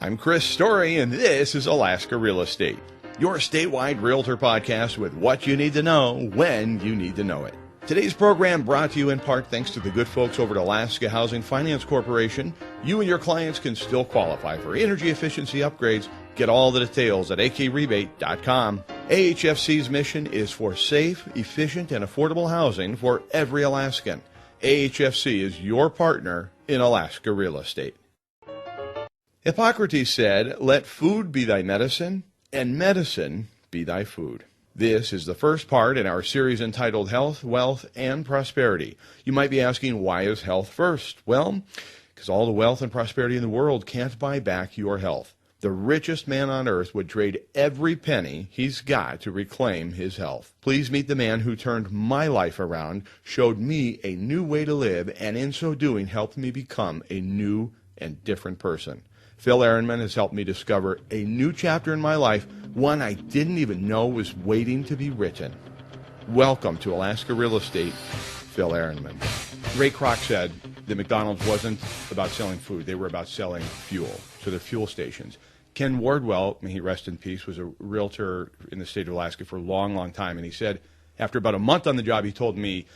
I'm Chris Story, and this is Alaska Real Estate, your statewide realtor podcast with what you need to know when you need to know it. Today's program brought to you in part thanks to the good folks over at Alaska Housing Finance Corporation. You and your clients can still qualify for energy efficiency upgrades. Get all the details at akrebate.com. AHFC's mission is for safe, efficient, and affordable housing for every Alaskan. AHFC is your partner in Alaska real estate. Hippocrates said, "Let food be thy medicine, and medicine be thy food." This is the first part in our series entitled Health, Wealth, and Prosperity. You might be asking, why is health first? Well, because all the wealth and prosperity in the world can't buy back your health. The richest man on earth would trade every penny he's got to reclaim his health. Please meet the man who turned my life around, showed me a new way to live, and in so doing helped me become a new and different person. Phil Eherenman has helped me discover a new chapter in my life, one I didn't even know was waiting to be written. Welcome to Alaska Real Estate, Phil Eherenman. Ray Kroc said that McDonald's wasn't about selling food, they were about selling fuel, so they're fuel stations. Ken Wardwell, may he rest in peace, was a realtor in the state of Alaska for a long, long time, and he said, after about a month on the job, he told me,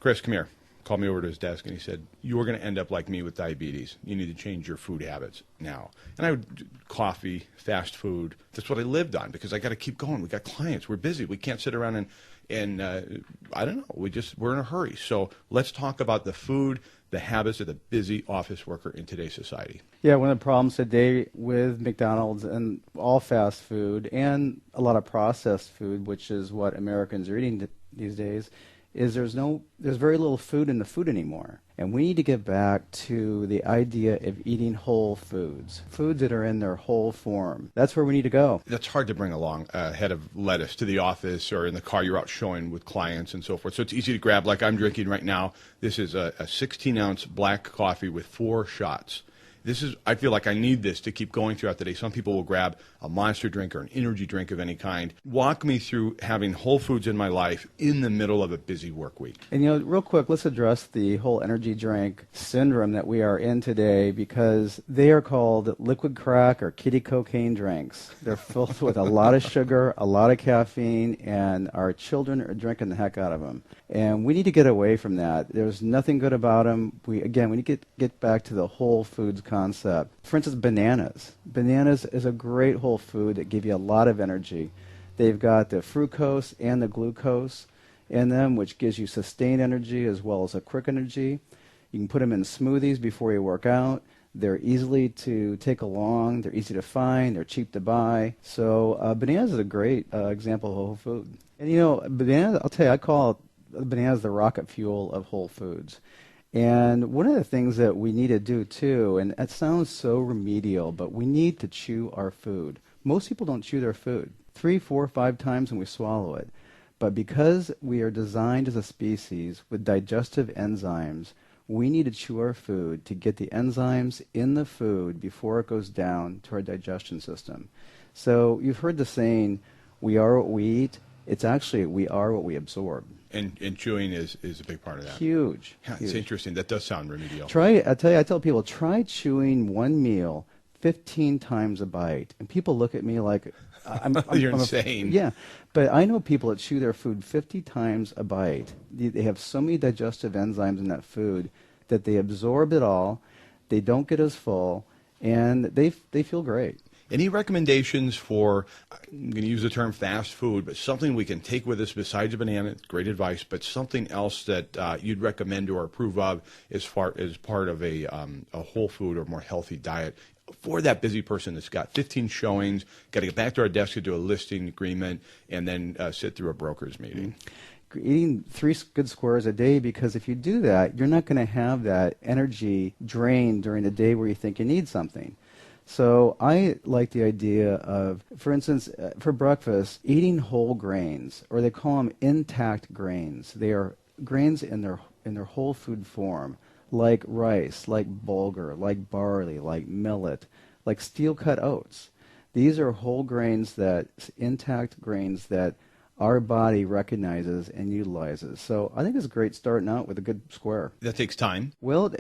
"Chris, come here." Called me over to his desk and he said, "You're going to end up like me with diabetes. You need to change your food habits now." And I would coffee, fast food. That's what I lived on because I got to keep going. We got clients. We're busy. We can't sit around and I don't know. We're in a hurry. So let's talk about the food, the habits of the busy office worker in today's society. Yeah, one of the problems today with McDonald's and all fast food and a lot of processed food, which is what Americans are eating these days, is there's very little food in the food anymore. And we need to get back to the idea of eating whole foods, foods that are in their whole form. That's where we need to go. That's hard to bring along a head of lettuce to the office or in the car you're out showing with clients and so forth. So it's easy to grab, like I'm drinking right now. This is a 16-ounce black coffee with 4 shots. I feel like I need this to keep going throughout the day. Some people will grab a Monster drink or an energy drink of any kind. Walk me through having whole foods in my life in the middle of a busy work week. And, real quick, let's address the whole energy drink syndrome that we are in today because they are called liquid crack or kiddie cocaine drinks. They're filled with a lot of sugar, a lot of caffeine, and our children are drinking the heck out of them. And we need to get away from that. There's nothing good about them. We need to get back to the whole foods concept. For instance, bananas. Bananas is a great whole food that give you a lot of energy. They've got the fructose and the glucose in them, which gives you sustained energy as well as a quick energy. You can put them in smoothies before you work out. They're easily to take along. They're easy to find. They're cheap to buy. So bananas is a great example of whole food. And bananas, I'll tell you, I call bananas the rocket fuel of whole foods. And one of the things that we need to do too, and it sounds so remedial, but we need to chew our food. Most people don't chew their food 3, 4, 5 times when we swallow it. But because we are designed as a species with digestive enzymes, we need to chew our food to get the enzymes in the food before it goes down to our digestion system. So you've heard the saying, we are what we eat. It's actually, we are what we absorb. And chewing is a big part of that. Huge. Yeah, it's interesting. That does sound remedial. I tell people, try chewing one meal 15 times a bite. And people look at me like, You're insane. Yeah. But I know people that chew their food 50 times a bite. They have so many digestive enzymes in that food that they absorb it all. They don't get as full. And they feel great. Any recommendations for, I'm going to use the term fast food, but something we can take with us besides a banana? Great advice, but something else that you'd recommend or approve of as part of a whole food or more healthy diet for that busy person that's got 15 showings, got to get back to our desk to do a listing agreement, and then sit through a broker's meeting? Eating 3 good squares a day, because if you do that, you're not going to have that energy drain during the day where you think you need something. So I like the idea of, for instance, for breakfast, eating whole grains, or they call them intact grains. They are grains in their whole food form, like rice, like bulgur, like barley, like millet, like steel-cut oats. These are whole grains intact grains that our body recognizes and utilizes. So I think it's great starting out with a good square. That takes time. Well,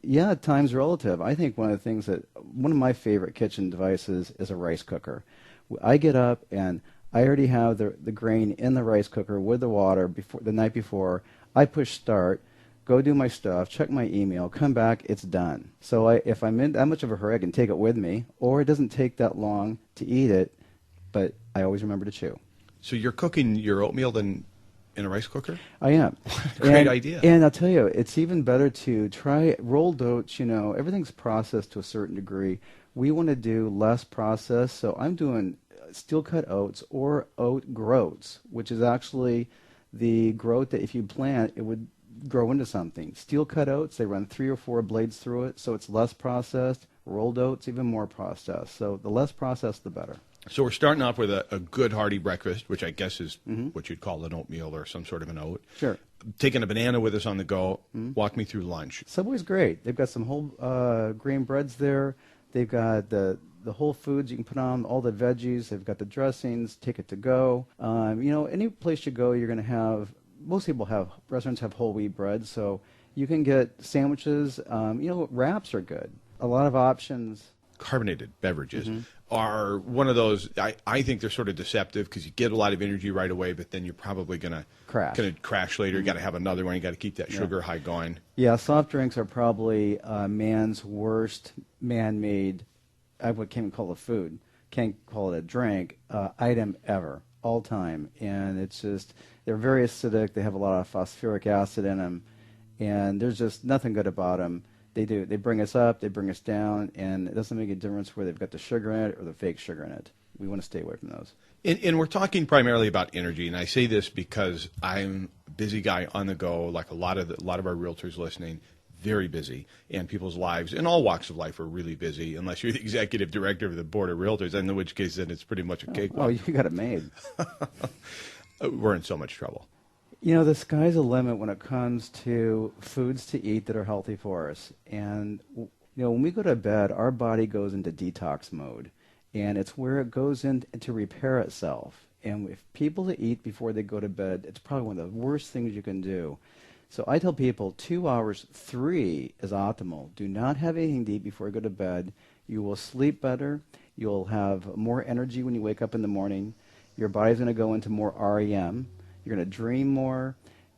yeah, time's relative. I think one of my favorite kitchen devices is a rice cooker. I get up and I already have the grain in the rice cooker with the water the night before. I push start, go do my stuff, check my email, come back, it's done. So if I'm in that much of a hurry, I can take it with me, or it doesn't take that long to eat it, but I always remember to chew. So you're cooking your oatmeal then in a rice cooker? I am. Great idea. And I'll tell you, it's even better to try rolled oats. Everything's processed to a certain degree. We want to do less processed, so I'm doing steel-cut oats or oat groats, which is actually the groat that if you plant, it would grow into something. Steel-cut oats, they run 3 or 4 blades through it, so it's less processed. Rolled oats, even more processed. So the less processed, the better. So we're starting off with a good hearty breakfast, which I guess is what you'd call an oatmeal or some sort of an oat. Sure. Taking a banana with us on the go. Walk me through lunch. Subway's great. They've got some whole grain breads there. They've got the whole foods you can put on, all the veggies. They've got the dressings. Take it to go. Any place you go, you're going to have. Most restaurants have whole wheat bread, so you can get sandwiches. Wraps are good. A lot of options. Carbonated beverages are one of those, I think they're sort of deceptive because you get a lot of energy right away, but then you're probably going to crash later. You got to have another one. You got to keep that sugar high going. Yeah, soft drinks are probably man's worst man-made, I can't even call it food, can't call it a drink, item ever, all time. And it's just, they're very acidic. They have a lot of phosphoric acid in them, and there's just nothing good about them. They do. They bring us up, they bring us down, and it doesn't make a difference where they've got the sugar in it or the fake sugar in it. We want to stay away from those. And we're talking primarily about energy, and I say this because I'm a busy guy on the go, like a lot of our realtors listening, very busy, and people's lives in all walks of life are really busy, unless you're the executive director of the board of realtors, in which case then it's pretty much a cakewalk. Oh, you got it made. We're in so much trouble. The sky's the limit when it comes to foods to eat that are healthy for us. And, when we go to bed, our body goes into detox mode. And it's where it goes in to repair itself. And if people to eat before they go to bed, it's probably one of the worst things you can do. So I tell people 2 hours, 3 is optimal. Do not have anything to eat before you go to bed. You will sleep better. You'll have more energy when you wake up in the morning. Your body's going to go into more REM. You're going to dream more,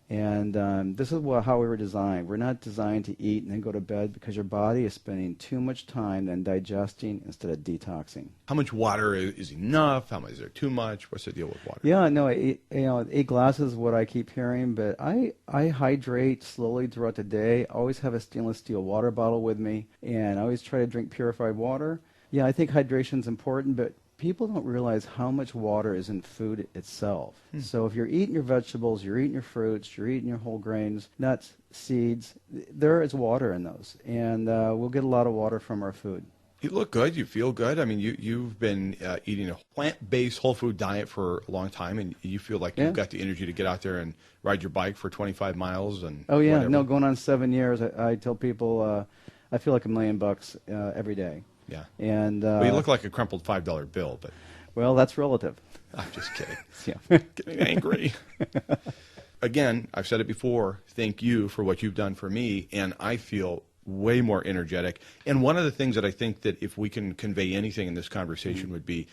and this is how we were designed. We're not designed to eat and then go to bed because your body is spending too much time then digesting instead of detoxing. How much water is enough? How much is there too much? What's the deal with water? Yeah, no, 8 glasses is what I keep hearing, but I hydrate slowly throughout the day. I always have a stainless steel water bottle with me, and I always try to drink purified water. Yeah, I think hydration is important, but people don't realize how much water is in food itself. So if you're eating your vegetables, you're eating your fruits, you're eating your whole grains, nuts, seeds, there is water in those. And we'll get a lot of water from our food. You look good. You feel good. I mean, you've been eating a plant-based whole food diet for a long time, and you feel like you've got the energy to get out there and ride your bike for 25 miles. And oh, yeah. whatever. No, going on 7 years, I tell people I feel like $1 million every day. Yeah. And well, you look like a crumpled $5 bill, but well, that's relative. I'm just kidding. Yeah. Getting angry. Again, I've said it before. Thank you for what you've done for me, and I feel way more energetic. And one of the things that I think that if we can convey anything in this conversation would be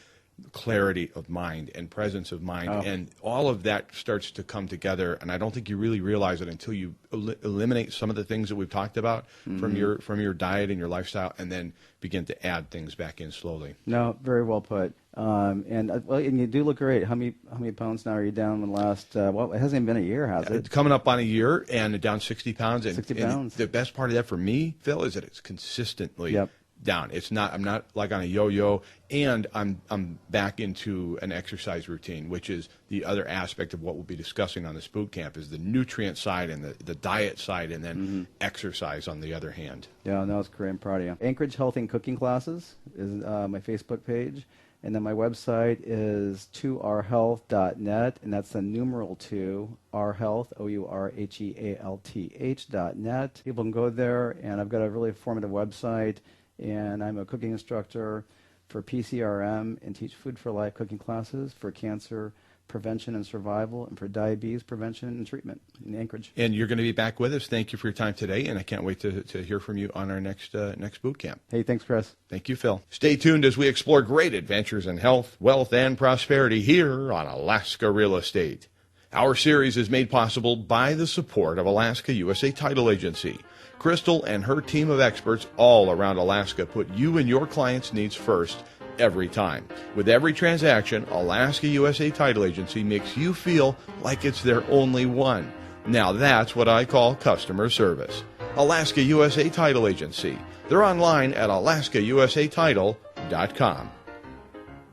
clarity of mind and presence of mind, and all of that starts to come together. And I don't think you really realize it until you eliminate some of the things that we've talked about from your diet and your lifestyle, and then begin to add things back in slowly. No, very well put. And you do look great. How many pounds now are you down in the last? Well, it hasn't even been a year, has it? Coming up on a year, and down 60 pounds. And, 60 pounds. And the best part of that for me, Phil, is that it's consistently down. It's not. I'm not like on a yo-yo, and I'm back into an exercise routine, which is the other aspect of what we'll be discussing on this boot camp, is the nutrient side and the diet side, and then exercise on the other hand. Yeah, no, it's great. I'm proud of you. Anchorage Health and Cooking Classes is my Facebook page, and then my website is 2rhealth.net, and that's the numeral 2, rhealth, OURHEALTH.net. People can go there, and I've got a really informative website. And I'm a cooking instructor for PCRM and teach Food for Life cooking classes for cancer prevention and survival, and for diabetes prevention and treatment in Anchorage. And you're going to be back with us. Thank you for your time today, and I can't wait to hear from you on our next boot camp. Hey, thanks, Chris. Thank you, Phil. Stay tuned as we explore great adventures in health, wealth, and prosperity here on Alaska Real Estate. Our series is made possible by the support of Alaska USA Title Agency. Crystal and her team of experts all around Alaska put you and your clients' needs first every time. With every transaction, Alaska USA Title Agency makes you feel like it's their only one. Now that's what I call customer service. Alaska USA Title Agency. They're online at alaskausatitle.com.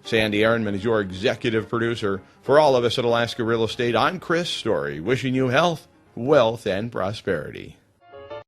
Sandy Eherenman is your executive producer. For all of us at Alaska Real Estate, I'm Chris Story, wishing you health, wealth, and prosperity.